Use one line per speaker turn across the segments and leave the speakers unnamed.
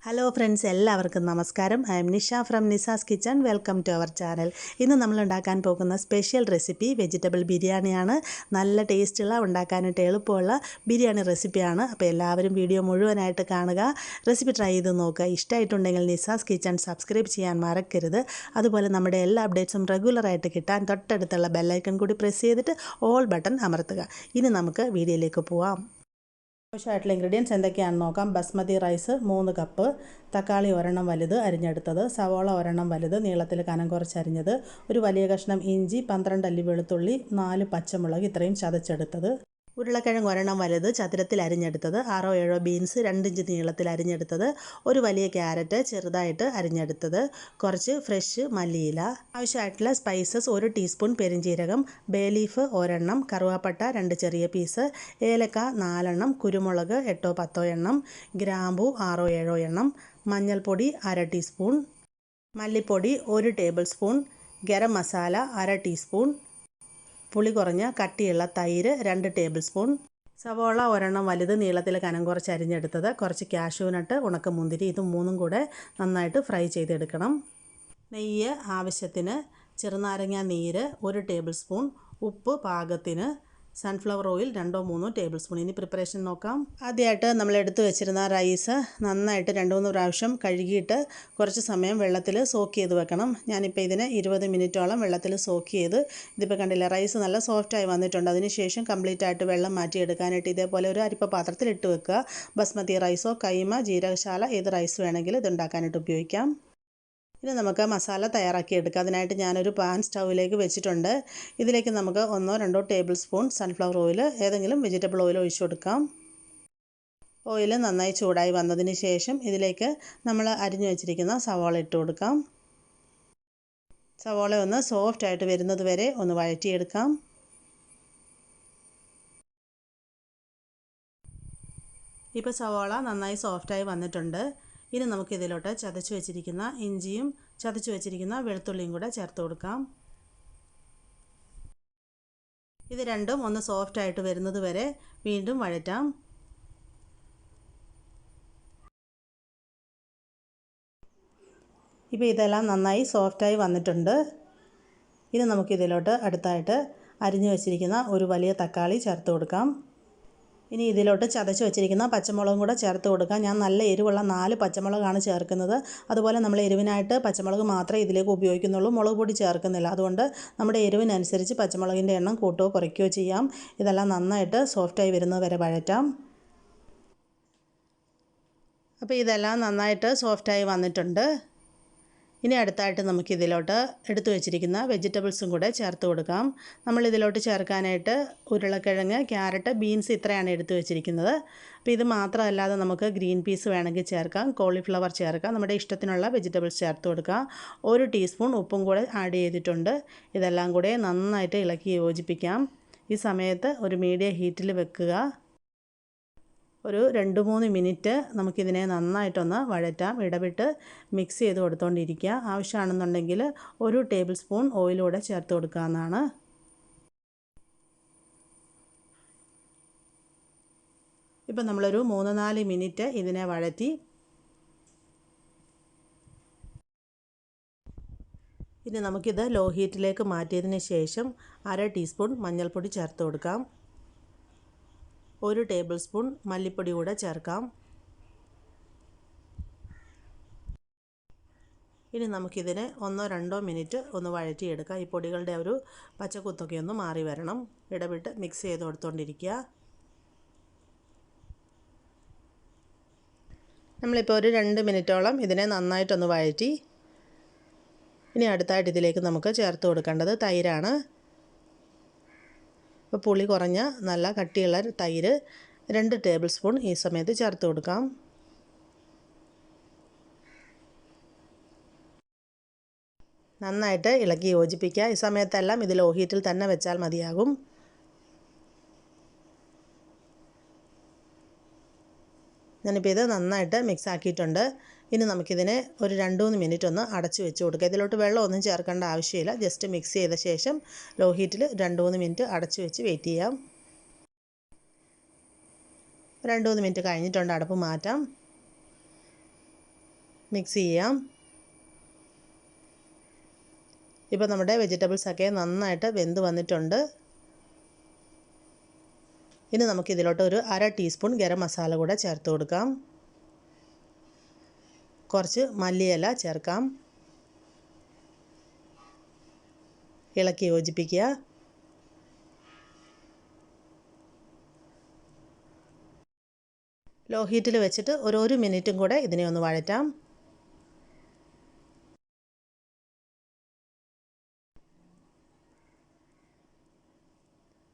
Hello friends, എല്ലാവർക്കും നമസ്കാരം. I am Nisha from Nisa's kitchen. Welcome to our channel. ഇന്ന് നമ്മൾ ഉണ്ടാക്കാൻ പോകുന്ന സ്പെഷ്യൽ റെസിപ്പി വെജിറ്റബിൾ ബിരിയാണിയാണ്. നല്ല ടേസ്റ്റുള്ള, ഉണ്ടാക്കാനായിട്ട് എളുപ്പമുള്ള ബിരിയാണി റെസിപ്പിയാണ്. അപ്പോൾ എല്ലാവരും വീഡിയോ മുഴുവനായിട്ട് കാണുക, റെസിപ്പി ട്രൈ ചെയ്ത് നോക്കുക. ഇഷ്ടമായിട്ടുണ്ടെങ്കിൽ നിസാസ് കിച്ചൺ സബ്സ്ക്രൈബ് ചെയ്യാൻ മറക്കരുത്. അതുപോലെ നമ്മുടെ എല്ലാ അപ്ഡേറ്റ്സും റെഗുലറായിട്ട് കിട്ടാൻ തൊട്ടടുത്തുള്ള ബെല്ലൈക്കൺ കൂടി പ്രസ് ചെയ്തിട്ട് ഓൾ ബട്ടൺ അമർത്തുക. ഇനി നമുക്ക് വീഡിയോയിലേക്ക് പോവാം. ആവശ്യമായിട്ടുള്ള ഇൻഗ്രീഡിയൻസ് എന്തൊക്കെയാണെന്ന് നോക്കാം. ബസ്മതി റൈസ് 3 കപ്പ്, തക്കാളി ഒരെണ്ണം വലുത് അരിഞ്ഞെടുത്തത്, സവോള ഒരെണ്ണം വലുത് നീളത്തിൽ കനം കുറച്ചരിഞ്ഞത്, ഒരു വലിയ കഷ്ണം ഇഞ്ചി, 12 അല്ലി വെളുത്തുള്ളി, 4 പച്ചമുളക് ഇത്രയും ചതച്ചെടുത്തത്, ഉരുളക്കിഴങ്ങ് ഒരെണ്ണം വലുത് ചതുരത്തിൽ അരിഞ്ഞെടുത്തത്, 6-7 ബീൻസ് 2 ഇഞ്ച് നീളത്തിൽ അരിഞ്ഞെടുത്തത്, ഒരു വലിയ ക്യാരറ്റ് ചെറുതായിട്ട് അരിഞ്ഞെടുത്തത്, കുറച്ച് ഫ്രഷ് മല്ലിയില. ആവശ്യമായിട്ടുള്ള സ്പൈസസ്: 1 ടീസ്പൂൺ പെരിഞ്ജീരകം, ബേ ലീഫ് ഒരെണ്ണം, കറുവാപ്പട്ട 2 ചെറിയ പീസ്, ഏലക്ക 4 എണ്ണം, കുരുമുളക് 8-10 എണ്ണം, ഗ്രാമ്പൂ 6-7 എണ്ണം, മഞ്ഞൾപ്പൊടി 1/2 ടീസ്പൂൺ, മല്ലിപ്പൊടി 1 table spoon, garam masala 1/2 teaspoon, പുളി കുറഞ്ഞ കട്ടിയുള്ള തൈര് 2 ടേബിൾ സ്പൂൺ, സവോള ഒരെണ്ണം വലുത് നീളത്തിൽ കനം കുറച്ച് അരിഞ്ഞെടുത്തത്, കുറച്ച് കാഷ്യൂനട്ട്, ഉണക്കമുന്തിരി, ഇത് മൂന്നും കൂടെ നന്നായിട്ട് ഫ്രൈ ചെയ്തെടുക്കണം. നെയ്യ് ആവശ്യത്തിന്, ചെറുനാരങ്ങ നീര് 1 ടേബിൾ സ്പൂൺ, ഉപ്പ് പാകത്തിന്, സൺഫ്ലവർ ഓയിൽ 2-3 ടേബിൾ സ്പൂൺ. ഇനി പ്രിപ്പറേഷൻ നോക്കാം. ആദ്യമായിട്ട് നമ്മൾ എടുത്തു വെച്ചിരുന്ന റൈസ് നന്നായിട്ട് 2-3 പ്രാവശ്യം കഴുകിയിട്ട് കുറച്ച് സമയം വെള്ളത്തിൽ സോക്ക് ചെയ്ത് വെക്കണം. ഞാനിപ്പോൾ ഇതിന് 20 മിനിറ്റോളം വെള്ളത്തിൽ സോക്ക് ചെയ്ത്, ഇതിപ്പോൾ കണ്ടില്ല റൈസ് നല്ല സോഫ്റ്റായി വന്നിട്ടുണ്ട്. അതിനുശേഷം കംപ്ലീറ്റ് ആയിട്ട് വെള്ളം മാറ്റിയെടുക്കാനായിട്ട് ഇതേപോലെ ഒരു അരിപ്പ പാത്രത്തിൽ ഇട്ട് വെക്കുക. ബസ്മതി റൈസോ കൈമ ജീരകശാല ഏത് റൈസ് വേണമെങ്കിലും ഇത് ഉണ്ടാക്കാനായിട്ട് ഉപയോഗിക്കാം. ഇനി നമുക്ക് മസാല തയ്യാറാക്കി എടുക്കാം. അതിനായിട്ട് ഞാനൊരു പാൻ സ്റ്റൗവിലേക്ക് വെച്ചിട്ടുണ്ട്. ഇതിലേക്ക് നമുക്ക് 1-2 ടേബിൾ സ്പൂൺ സൺഫ്ലവർ ഓയിൽ, ഏതെങ്കിലും വെജിറ്റബിൾ ഓയിൽ ഒഴിച്ചു കൊടുക്കാം. ഓയിൽ നന്നായി ചൂടായി വന്നതിന് ശേഷം ഇതിലേക്ക് നമ്മൾ അരിഞ്ഞു വെച്ചിരിക്കുന്ന സവാള ഇട്ട് കൊടുക്കാം. സവാള ഒന്ന് സോഫ്റ്റായിട്ട് വരുന്നത് വരെ ഒന്ന് വഴറ്റിയെടുക്കാം. ഇപ്പോൾ സവാള നന്നായി സോഫ്റ്റായി വന്നിട്ടുണ്ട്. ഇനി നമുക്കിതിലോട്ട് ചതച്ച് വെച്ചിരിക്കുന്ന ഇഞ്ചിയും ചതച്ച് വെച്ചിരിക്കുന്ന വെളുത്തുള്ളിയും കൂടെ ചേർത്ത് കൊടുക്കാം. ഇത് രണ്ടും ഒന്ന് സോഫ്റ്റായിട്ട് വരുന്നത് വരെ വീണ്ടും വഴറ്റാം. ഇപ്പോൾ ഇതെല്ലാം നന്നായി സോഫ്റ്റായി വന്നിട്ടുണ്ട്. ഇനി നമുക്കിതിലോട്ട് അടുത്തായിട്ട് അരിഞ്ഞു വെച്ചിരിക്കുന്ന ഒരു വലിയ തക്കാളി ചേർത്ത് കൊടുക്കാം. ഇനി ഇതിലോട്ട് ചതച്ച് വെച്ചിരിക്കുന്ന പച്ചമുളകും കൂടെ ചേർത്ത് കൊടുക്കാം. ഞാൻ നല്ല എരിവുള്ള 4 പച്ചമുളകാണ് ചേർക്കുന്നത്. അതുപോലെ നമ്മൾ എരിവിനായിട്ട് പച്ചമുളക് മാത്രമേ ഇതിലേക്ക് ഉപയോഗിക്കുന്നുള്ളൂ, മുളക് പൊടി ചേർക്കുന്നില്ല. അതുകൊണ്ട് നമ്മുടെ എരിവിനനുസരിച്ച് പച്ചമുളകിൻ്റെ എണ്ണം കൂട്ടുകയോ കുറയ്ക്കുകയോ ചെയ്യാം. ഇതെല്ലാം നന്നായിട്ട് സോഫ്റ്റായി വരുന്നത് വരെ വഴറ്റാം. അപ്പോൾ ഇതെല്ലാം നന്നായിട്ട് സോഫ്റ്റായി വന്നിട്ടുണ്ട്. ഇനി അടുത്തായിട്ട് നമുക്കിതിലോട്ട് എടുത്തു വെച്ചിരിക്കുന്ന വെജിറ്റബിൾസും കൂടെ ചേർത്ത് കൊടുക്കാം. നമ്മളിതിലോട്ട് ചേർക്കാനായിട്ട് ഉരുളക്കിഴങ്ങ്, ക്യാരറ്റ്, ബീൻസ് ഇത്രയാണ് എടുത്തു വെച്ചിരിക്കുന്നത്. അപ്പോൾ ഇത് മാത്രമല്ലാതെ നമുക്ക് ഗ്രീൻ പീസ് വേണമെങ്കിൽ ചേർക്കാം, കോളിഫ്ലവർ ചേർക്കാം, നമ്മുടെ ഇഷ്ടത്തിനുള്ള വെജിറ്റബിൾസ് ചേർത്ത് കൊടുക്കാം. 1 ടീസ്പൂൺ ഉപ്പും കൂടെ ആഡ് ചെയ്തിട്ടുണ്ട്. ഇതെല്ലാം കൂടെ നന്നായിട്ട് ഇളക്കി യോജിപ്പിക്കാം. ഈ സമയത്ത് ഒരു മീഡിയം ഹീറ്റിൽ വെക്കുക. ഒരു 2-3 മിനിറ്റ് നമുക്കിതിനെ നന്നായിട്ടൊന്ന് വഴറ്റാം. ഇടവിട്ട് മിക്സ് ചെയ്ത് കൊടുത്തുകൊണ്ടിരിക്കുക. ആവശ്യമാണെന്നുണ്ടെങ്കിൽ 1 ടേബിൾ സ്പൂൺ ഓയിലൂടെ ചേർത്ത് കൊടുക്കാവുന്നതാണ്. ഇപ്പം നമ്മളൊരു 3-4 മിനിറ്റ് ഇതിനെ വഴറ്റി. ഇനി നമുക്കിത് ലോ ഹീറ്റിലേക്ക് മാറ്റിയതിന് ശേഷം 1/2 ടീസ്പൂൺ മഞ്ഞൾപ്പൊടി ചേർത്ത് കൊടുക്കാം. 1 ടേബിൾ സ്പൂൺ മല്ലിപ്പൊടി കൂടെ ചേർക്കാം. ഇനി നമുക്കിതിനെ 1-2 മിനിറ്റ് ഒന്ന് വഴറ്റിയെടുക്കാം. ഈ പൊടികളുടെ ഒരു പച്ചക്കുത്തൊക്കെ ഒന്ന് മാറി വരണം. ഇടവിട്ട് മിക്സ് ചെയ്ത് കൊടുത്തുകൊണ്ടിരിക്കുക. നമ്മളിപ്പോൾ ഒരു 2 മിനിറ്റോളം ഇതിനെ നന്നായിട്ടൊന്ന് വഴറ്റി. ഇനി അടുത്തായിട്ട് ഇതിലേക്ക് നമുക്ക് ചേർത്ത് കൊടുക്കേണ്ടത് തൈരാണ്. അപ്പോൾ പുളി കുറഞ്ഞ നല്ല കട്ടിയുള്ള തൈര് 2 ടേബിൾ സ്പൂൺ ഈ സമയത്ത് ചേർത്ത് കൊടുക്കാം. നന്നായിട്ട് ഇളക്കി യോജിപ്പിക്കുക. ഈ സമയത്തെല്ലാം ഇത് ലോ ഹീറ്റിൽ തന്നെ വെച്ചാൽ മതിയാകും. ഞാനിപ്പോൾ ഇത് നന്നായിട്ട് മിക്സ് ആക്കിയിട്ടുണ്ട്. ഇനി നമുക്കിതിനെ ഒരു 2-3 മിനിറ്റ് ഒന്ന് അടച്ചു വെച്ച് കൊടുക്കുക. ഇതിലോട്ട് വെള്ളമൊന്നും ചേർക്കേണ്ട ആവശ്യമില്ല. ജസ്റ്റ് മിക്സ് ചെയ്ത ശേഷം ലോ ഹീറ്റിൽ 2-3 മിനിറ്റ് അടച്ചു വെച്ച് വെയിറ്റ് ചെയ്യാം. 2-3 മിനിറ്റ് കഴിഞ്ഞിട്ടുണ്ട്. അടപ്പ് മാറ്റാം. മിക്സ് ചെയ്യാം. ഇപ്പോൾ നമ്മുടെ വെജിറ്റബിൾസൊക്കെ നന്നായിട്ട് വെന്ത് വന്നിട്ടുണ്ട്. ഇനി നമുക്കിതിലോട്ട് ഒരു 1/2 ടീസ്പൂൺ ഗരം മസാല കൂടെ ചേർത്ത് കൊടുക്കാം. കുറച്ച് മല്ലിയില ചേർക്കാം. ഇളക്കി യോജിപ്പിക്കുക. ലോ ഹീറ്റിൽ വെച്ചിട്ട് ഒരു മിനിറ്റും കൂടെ ഇതിനെ ഒന്ന് വഴറ്റാം.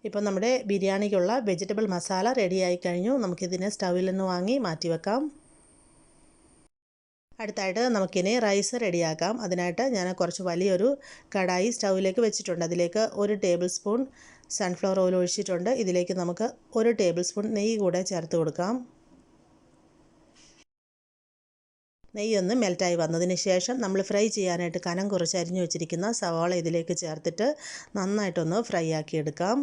ഇപ്പോൾ നമ്മുടെ ബിരിയാണിക്കുള്ള വെജിറ്റബിൾ മസാല റെഡിയായി കഴിഞ്ഞു. നമുക്കിതിനെ സ്റ്റൗവിൽ നിന്ന് വാങ്ങി മാറ്റി വെക്കാം. അടുത്തായിട്ട് നമുക്കിനി റൈസ് റെഡിയാക്കാം. അതിനായിട്ട് ഞാൻ കുറച്ച് വലിയൊരു കടായി സ്റ്റൗവിലേക്ക് വെച്ചിട്ടുണ്ട്. അതിലേക്ക് 1 ടേബിൾ സ്പൂൺ സൺഫ്ലവർ ഓയിൽ ഒഴിച്ചിട്ടുണ്ട്. ഇതിലേക്ക് നമുക്ക് 1 ടേബിൾ സ്പൂൺ നെയ്യ് കൂടെ ചേർത്ത് കൊടുക്കാം. നെയ്യൊന്ന് മെൽറ്റായി വന്നതിന് ശേഷം നമ്മൾ ഫ്രൈ ചെയ്യാനായിട്ട് കനം കുറച്ച് അരിഞ്ഞു വെച്ചിരിക്കുന്ന സവാള ഇതിലേക്ക് ചേർത്തിട്ട് നന്നായിട്ടൊന്ന് ഫ്രൈ ആക്കിയെടുക്കാം.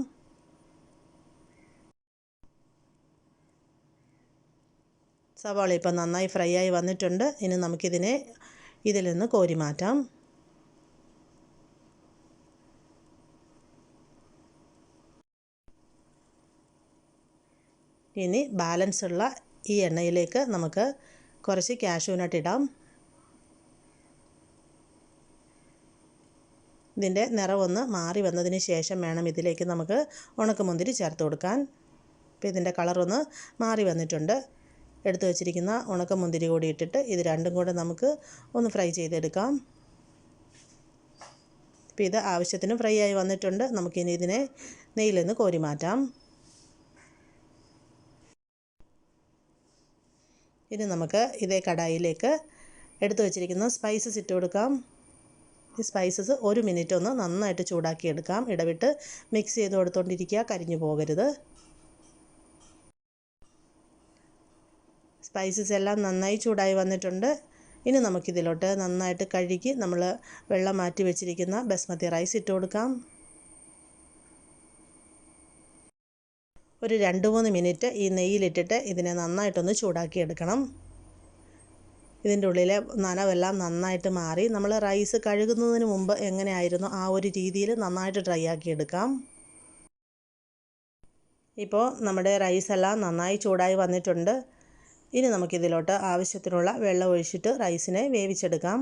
സവാള ഇപ്പം നന്നായി ഫ്രൈ ആയി വന്നിട്ടുണ്ട്. ഇനി നമുക്കിതിനെ ഇതിൽ നിന്ന് കോരി മാറ്റാം. ഇനി ബാലൻസ് ഉള്ള ഈ എണ്ണയിലേക്ക് നമുക്ക് കുറച്ച് കാഷ്യൂ നട്ട് ഇടാം. ഇതിൻ്റെ നിറമൊന്ന് മാറി വന്നതിന് ശേഷം വേണം ഇതിലേക്ക് നമുക്ക് ഉണക്കമുന്തിരി ചേർത്ത് കൊടുക്കാൻ. ഇപ്പോൾ ഇതിൻ്റെ കളറൊന്ന് മാറി വന്നിട്ടുണ്ട്. എടുത്തു വച്ചിരിക്കുന്ന ഉണക്കമുന്തിരി കൂടി ഇട്ടിട്ട് ഇത് രണ്ടും കൂടെ നമുക്ക് ഒന്ന് ഫ്രൈ ചെയ്തെടുക്കാം. ഇപ്പോൾ ഇത് ആവശ്യത്തിന് ഫ്രൈ ആയി വന്നിട്ടുണ്ട്. നമുക്കിനി ഇതിനെ നെയ്യിൽ നിന്ന് കോരി മാറ്റാം. ഇനി നമുക്ക് ഇതേ കടായിലേക്ക് എടുത്തു വച്ചിരിക്കുന്ന സ്പൈസസ് ഇട്ട് കൊടുക്കാം. ഈ സ്പൈസസ് 1 മിനിറ്റ് ഒന്ന് നന്നായിട്ട് ചൂടാക്കിയെടുക്കാം. ഇടവിട്ട് മിക്സ് ചെയ്ത് കൊടുത്തുകൊണ്ടിരിക്കുക, കരിഞ്ഞു പോകരുത്. സ്പൈസസ് എല്ലാം നന്നായി ചൂടായി വന്നിട്ടുണ്ട്. ഇനി നമുക്കിതിലോട്ട് നന്നായിട്ട് കഴുകി നമ്മൾ വെള്ളം മാറ്റി വെച്ചിരിക്കുന്ന ബസ്മതി റൈസ് ഇട്ട് കൊടുക്കാം. ഒരു 2-3 മിനിറ്റ് ഈ നെയ്യിലിട്ടിട്ട് ഇതിനെ നന്നായിട്ടൊന്ന് ചൂടാക്കിയെടുക്കണം. ഇതിൻ്റെ ഉള്ളിലെ നനവെല്ലാം നന്നായിട്ട് മാറി നമ്മൾ റൈസ് കഴുകുന്നതിന് മുമ്പ് എങ്ങനെയായിരുന്നു ആ ഒരു രീതിയിൽ നന്നായിട്ട് ഡ്രൈ ആക്കിയെടുക്കാം. ഇപ്പോൾ നമ്മുടെ റൈസെല്ലാം നന്നായി ചൂടായി വന്നിട്ടുണ്ട്. ഇനി നമുക്കിതിലോട്ട് ആവശ്യത്തിനുള്ള വെള്ളം ഒഴിച്ചിട്ട് റൈസിനെ വേവിച്ചെടുക്കാം.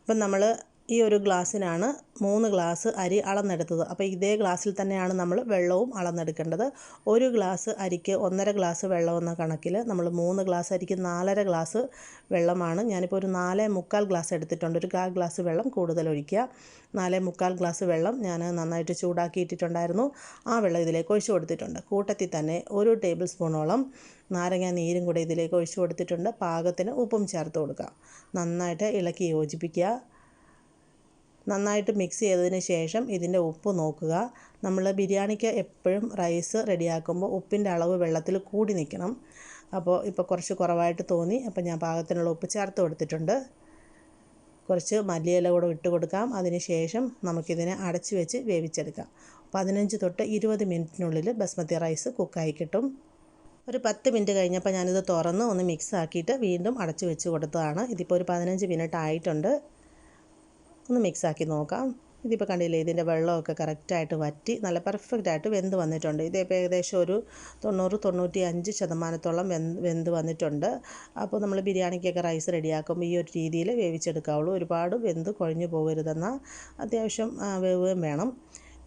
ഇപ്പം നമ്മൾ ഈ ഒരു ഗ്ലാസ്സിനാണ് 3 ഗ്ലാസ് അരി അളന്നെടുത്തത്. അപ്പോൾ ഇതേ ഗ്ലാസ്സിൽ തന്നെയാണ് നമ്മൾ വെള്ളവും അളന്നെടുക്കേണ്ടത്. 1 ഗ്ലാസ് അരിക്ക് 1.5 ഗ്ലാസ് വെള്ളം എന്ന കണക്കിൽ നമ്മൾ 3 ഗ്ലാസ് അരിക്ക് 4.5 ഗ്ലാസ് വെള്ളമാണ്. ഞാനിപ്പോൾ ഒരു 4.25 ഗ്ലാസ് എടുത്തിട്ടുണ്ട്. ഒരു 1/4 ഗ്ലാസ് വെള്ളം കൂടുതൽ ഒഴിക്കുക. 4.25 ഗ്ലാസ് വെള്ളം ഞാൻ നന്നായിട്ട് ചൂടാക്കിയിട്ടിട്ടുണ്ടായിരുന്നു. ആ വെള്ളം ഇതിലേക്ക് ഒഴിച്ചു കൊടുത്തിട്ടുണ്ട്. കൂട്ടത്തിൽ തന്നെ 1 ടേബിൾ സ്പൂണോളം നാരങ്ങ നീരും കൂടെ ഇതിലേക്ക് ഒഴിച്ചു കൊടുത്തിട്ടുണ്ട്. പാകത്തിന് ഉപ്പും ചേർത്ത് കൊടുക്കുക. നന്നായിട്ട് ഇളക്കി യോജിപ്പിക്കുക. നന്നായിട്ട് മിക്സ് ചെയ്തതിന് ശേഷം ഇതിൻ്റെ ഉപ്പ് നോക്കുക. നമ്മൾ ബിരിയാണിക്ക് എപ്പോഴും റൈസ് റെഡിയാക്കുമ്പോൾ ഉപ്പിൻ്റെ അളവ് വെള്ളത്തിൽ കൂടി നിൽക്കണം. അപ്പോൾ ഇപ്പോൾ കുറച്ച് കുറവായിട്ട് തോന്നി. അപ്പോൾ ഞാൻ പാകത്തിനുള്ള ഉപ്പ് ചേർത്ത് കൊടുത്തിട്ടുണ്ട്. കുറച്ച് മല്ലിയില കൂടെ ഇട്ട് കൊടുക്കാം. അതിന് ശേഷം നമുക്കിതിനെ അടച്ചു വെച്ച് വേവിച്ചെടുക്കാം. 15 തൊട്ട് 20 മിനിറ്റിനുള്ളിൽ ബസ്മതി റൈസ് കുക്കായി കിട്ടും. ഒരു 10 മിനിറ്റ് കഴിഞ്ഞപ്പോൾ ഞാനിത് തുറന്ന് ഒന്ന് മിക്സ് ആക്കിയിട്ട് വീണ്ടും അടച്ചു വെച്ച് കൊടുത്തതാണ്. ഇതിപ്പോൾ ഒരു 15 മിനിറ്റ് ആയിട്ടുണ്ട്. ഒന്ന് മിക്സാക്കി നോക്കാം. ഇതിപ്പോൾ കണ്ടില്ലേ, ഇതിൻ്റെ വെള്ളമൊക്കെ കറക്റ്റായിട്ട് വറ്റി നല്ല പെർഫെക്റ്റായിട്ട് വെന്ത് വന്നിട്ടുണ്ട്. ഇതിപ്പോൾ ഏകദേശം ഒരു 90-95% വെന്ത് വന്നിട്ടുണ്ട്. അപ്പോൾ നമ്മൾ ബിരിയാണിക്കൊക്കെ റൈസ് റെഡിയാക്കുമ്പോൾ ഈ ഒരു രീതിയിൽ വേവിച്ചെടുക്കാവുള്ളൂ. ഒരുപാട് വെന്ത് കുഴഞ്ഞു പോകരുതെന്നാൽ അത്യാവശ്യം വേവുകയും വേണം.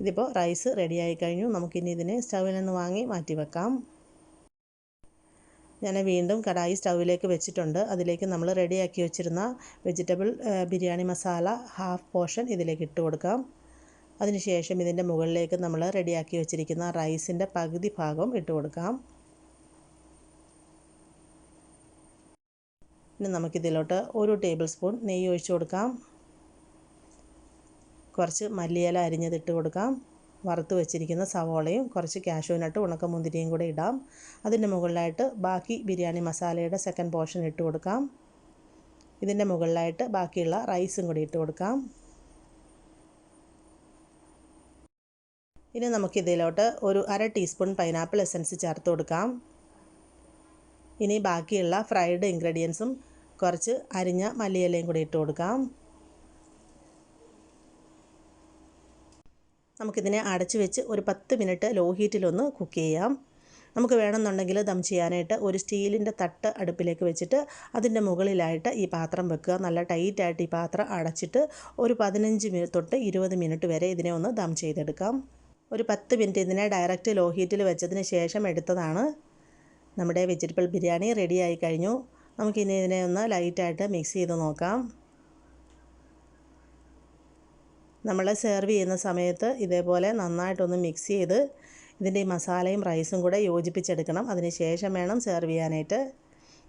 ഇതിപ്പോൾ റൈസ് റെഡിയായി കഴിഞ്ഞു. നമുക്കിനി ഇതിനെ സ്റ്റൗവിൽ നിന്ന് വാങ്ങി മാറ്റി വെക്കാം. ഞാൻ വീണ്ടും കടായി സ്റ്റൗവിലേക്ക് വെച്ചിട്ടുണ്ട്. അതിലേക്ക് നമ്മൾ റെഡിയാക്കി വെച്ചിരുന്ന vegetable biryani masala half portion ഇതിലേക്ക് ഇട്ട് കൊടുക്കാം. അതിനുശേഷം ഇതിൻ്റെ മുകളിലേക്ക് നമ്മൾ റെഡിയാക്കി വെച്ചിരിക്കുന്ന റൈസിൻ്റെ പകുതി ഭാഗം ഇട്ട് കൊടുക്കാം. ഇനി നമുക്കിതിലോട്ട് 1 ടേബിൾ സ്പൂൺ നെയ്യ് ഒഴിച്ചു കൊടുക്കാം. കുറച്ച് മല്ലിയില അരിഞ്ഞതിട്ട് കൊടുക്കാം. വറുത്ത് വെച്ചിരിക്കുന്ന സവോളയും കുറച്ച് കാഷ്യൂ നട്ട് ഉണക്കമുന്തിരിയും കൂടെ ഇടാം. അതിൻ്റെ മുകളിലായിട്ട് ബാക്കി ബിരിയാണി മസാലയുടെ സെക്കൻഡ് പോർഷൻ ഇട്ട് കൊടുക്കാം. ഇതിൻ്റെ മുകളിലായിട്ട് ബാക്കിയുള്ള റൈസും കൂടി ഇട്ട് കൊടുക്കാം. ഇനി നമുക്കിതിലോട്ട് ഒരു 1/2 ടീസ്പൂൺ പൈനാപ്പിൾ എസൻസ് ചേർത്ത് കൊടുക്കാം. ഇനി ബാക്കിയുള്ള ഫ്രൈഡ് ഇൻഗ്രീഡിയൻസും കുറച്ച് അരിഞ്ഞ മല്ലിയിലയും കൂടി ഇട്ട് കൊടുക്കാം. നമുക്കിതിനെ അടച്ചു വെച്ച് ഒരു 10 മിനിറ്റ് ലോ ഹീറ്റിലൊന്ന് കുക്ക് ചെയ്യാം. നമുക്ക് വേണമെന്നുണ്ടെങ്കിൽ ദം ചെയ്യാനായിട്ട് ഒരു സ്റ്റീലിൻ്റെ തട്ട് അടുപ്പിലേക്ക് വെച്ചിട്ട് അതിൻ്റെ മുകളിലായിട്ട് ഈ പാത്രം വെക്കുക. നല്ല ടൈറ്റായിട്ട് ഈ പാത്രം അടച്ചിട്ട് ഒരു 15 തൊട്ട് 20 മിനിറ്റ് വരെ ഇതിനെ ഒന്ന് ദം ചെയ്തെടുക്കാം. ഒരു 10 മിനിറ്റ് ഇതിനെ ഡയറക്റ്റ് ലോ ഹീറ്റിൽ വെച്ചതിന് ശേഷം എടുത്തതാണ്. നമ്മുടെ വെജിറ്റബിൾ ബിരിയാണി റെഡിയായി കഴിഞ്ഞു. നമുക്കിനി ഇതിനെ ഒന്ന് ലൈറ്റായിട്ട് മിക്സ് ചെയ്ത് നോക്കാം. നമ്മൾ സെർവ് ചെയ്യുന്ന സമയത്ത് ഇതേപോലെ നന്നായിട്ടൊന്ന് മിക്സ് ചെയ്ത് ഇതിൻ്റെ ഈ മസാലയും റൈസും കൂടെ യോജിപ്പിച്ചെടുക്കണം. അതിന് ശേഷം വേണം സെർവ് ചെയ്യാനായിട്ട്.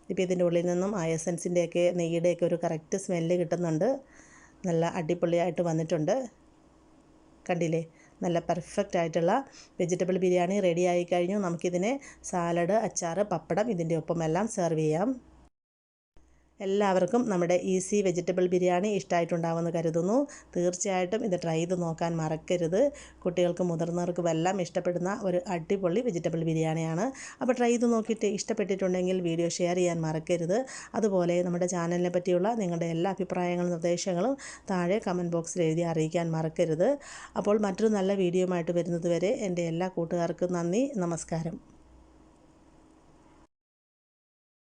ഇപ്പോൾ ഇതിൻ്റെ ഉള്ളിൽ നിന്നും ആ എസൻസിൻ്റെയൊക്കെ നെയ്യുടെയൊക്കെ ഒരു കറക്റ്റ് സ്മെല്ല് കിട്ടുന്നുണ്ട്. നല്ല അടിപൊളിയായിട്ട് വന്നിട്ടുണ്ട്. കണ്ടില്ലേ, നല്ല പെർഫെക്റ്റ് ആയിട്ടുള്ള വെജിറ്റബിൾ ബിരിയാണി റെഡിയായി കഴിഞ്ഞു. നമുക്കിതിനെ സാലഡ്, അച്ചാർ, പപ്പടം ഇതിൻ്റെ ഒപ്പമെല്ലാം സെർവ് ചെയ്യാം. എല്ലാവർക്കും നമ്മുടെ ഈസി വെജിറ്റബിൾ ബിരിയാണി ഇഷ്ടമായിട്ടുണ്ടാവുമെന്ന് കരുതുന്നു. തീർച്ചയായിട്ടും ഇത് ട്രൈ ചെയ്ത് നോക്കാൻ മറക്കരുത്. കുട്ടികൾക്കും മുതിർന്നവർക്കും എല്ലാം ഇഷ്ടപ്പെടുന്ന ഒരു അടിപൊളി വെജിറ്റബിൾ ബിരിയാണിയാണ്. അപ്പോൾ ട്രൈ ചെയ്ത് നോക്കിയിട്ട് ഇഷ്ടപ്പെട്ടിട്ടുണ്ടെങ്കിൽ വീഡിയോ ഷെയർ ചെയ്യാൻ മറക്കരുത്. അതുപോലെ നമ്മുടെ ചാനലിനെ പറ്റിയുള്ള നിങ്ങളുടെ എല്ലാ അഭിപ്രായങ്ങളും നിർദ്ദേശങ്ങളും താഴെ കമൻറ്റ് ബോക്സിൽ എഴുതി അറിയിക്കാൻ മറക്കരുത്. അപ്പോൾ മറ്റൊരു നല്ല വീഡിയോയുമായിട്ട് വരുന്നത് വരെ എൻ്റെ എല്ലാ കൂട്ടുകാർക്കും നന്ദി, നമസ്കാരം.